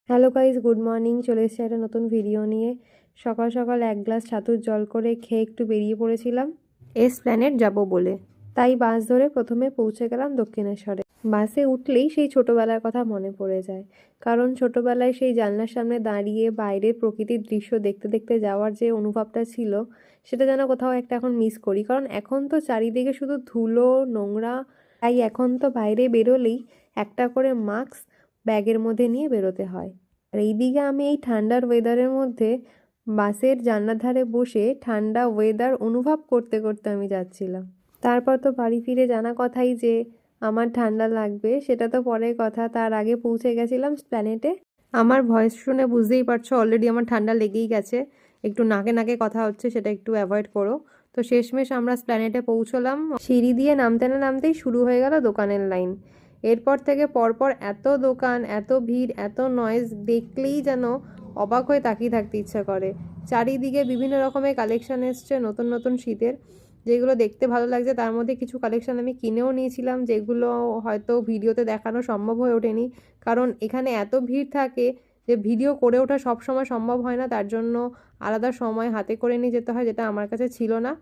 Hello guys, good morning. চলে এসেছে একটা নতুন ভিডিও নিয়ে। সকাল সকাল এক গ্লাস ছাতুর জল করে খেয়ে একটু বেরিয়ে পড়েছিলাম এসপ্ল্যানেড যাব বলে। তাই বাস ধরে প্রথমে পৌঁছে গেলাম দক্ষিণেশ্বরে। বাসে উঠলেই সেই ছোটোবেলার কথা মনে পড়ে যায়, কারণ ছোটোবেলায় সেই জানলার সামনে দাঁড়িয়ে বাইরের প্রকৃতির দৃশ্য দেখতে দেখতে যাওয়ার যে অনুভবটা ছিল, সেটা যেন কোথাও একটা এখন মিস করি। কারণ এখন তো চারিদিকে শুধু ধুলো, নোংরা। তাই এখন তো বাইরে বেরোলেই একটা করে মাস্ক ব্যাগের মধ্যে নিয়ে বেরোতে হয়। আর এইদিকে আমি এই ঠান্ডার ওয়েদারের মধ্যে বাসের জানলার ধারে বসে ঠান্ডা ওয়েদার অনুভব করতে করতে আমি যাচ্ছিলাম। তারপর তো বাড়ি ফিরে জানা কথাই যে আমার ঠান্ডা লাগবে, সেটা তো পরের কথা। তার আগে পৌঁছে গেছিলাম প্ল্যানেটে। আমার ভয়েস শুনে বুঝতেই পারছো অলরেডি আমার ঠান্ডা লেগেই গেছে। একটু নাকে নাকে কথা হচ্ছে, সেটা একটু অ্যাভয়েড করো। তো শেষমেশ আমরা প্ল্যানেটে পৌঁছলাম। সিঁড়ি দিয়ে নামতে না নামতেই শুরু হয়ে গেল দোকানের লাইন। এরপর থেকে পরপর এত দোকান, এত ভিড়, এত নয়েজ, দেখলেই যেন অবাক হয়ে তাকিয়ে থাকতে ইচ্ছা করে। চারিদিকে বিভিন্ন রকমের কালেকশন এসছে নতুন নতুন শীতের, যেগুলো দেখতে ভালো লাগছে। তার মধ্যে কিছু কালেকশন আমি কিনেও নিয়েছিলাম, যেগুলো হয়তো ভিডিওতে দেখানো সম্ভব হয়ে ওঠেনি, কারণ এখানে এত ভিড় থাকে যে ভিডিও করে ওঠা সবসময় সম্ভব হয় না। তার জন্য আলাদা সময় হাতে করে নিয়ে যেতে হয়, যেটা আমার কাছে ছিল না।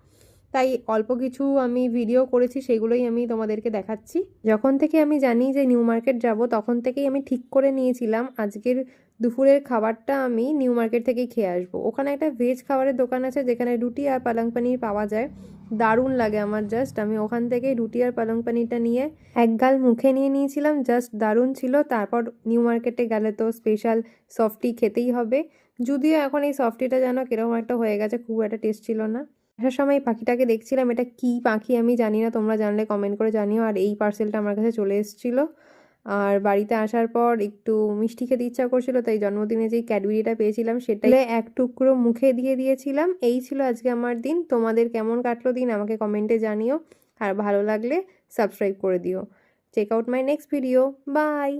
তাই অল্প কিছু আমি ভিডিও করেছি, সেগুলোই আমি তোমাদেরকে দেখাচ্ছি। যখন থেকে আমি জানি যে নিউ মার্কেট যাব, তখন থেকেই আমি ঠিক করে নিয়েছিলাম আজকের দুপুরের খাবারটা আমি নিউ মার্কেট থেকেই খেয়ে আসবো। ওখানে একটা ভেজ খাবারের দোকান আছে যেখানে রুটি আর পালং পানির পাওয়া যায়। দারুণ লাগে আমার। জাস্ট আমি ওখান থেকেই রুটি আর পালং পানিরটা নিয়ে এক গাল মুখে নিয়ে নিয়েছিলাম। জাস্ট দারুণ ছিল। তারপর নিউ মার্কেটে গেলে তো স্পেশাল সফটি খেতেই হবে। যদিও এখন এই সফটিটা যেন কিরকম একটা হয়ে গেছে, খুব একটা টেস্ট ছিল না। আসার সময় এই পাখিটাকে দেখছিলাম, এটা কি পাখি আমি জানি না, তোমরা জানলে কমেন্ট করে জানিও। আর এই পার্সেলটা আমার কাছে চলে এসেছিল। আর বাড়িতে আসার পর একটু মিষ্টি খেতে ইচ্ছা করছিল, তাই জন্মদিনে যেই ক্যাডবেরিটা পেয়েছিলাম সেটাই এক টুকরো মুখে দিয়ে দিয়েছিলাম। এই ছিল আজকে আমার দিন। তোমাদের কেমন কাটলো দিন আমাকে কমেন্টে জানিও, আর ভালো লাগলে সাবস্ক্রাইব করে দিও। Check out my next video. By.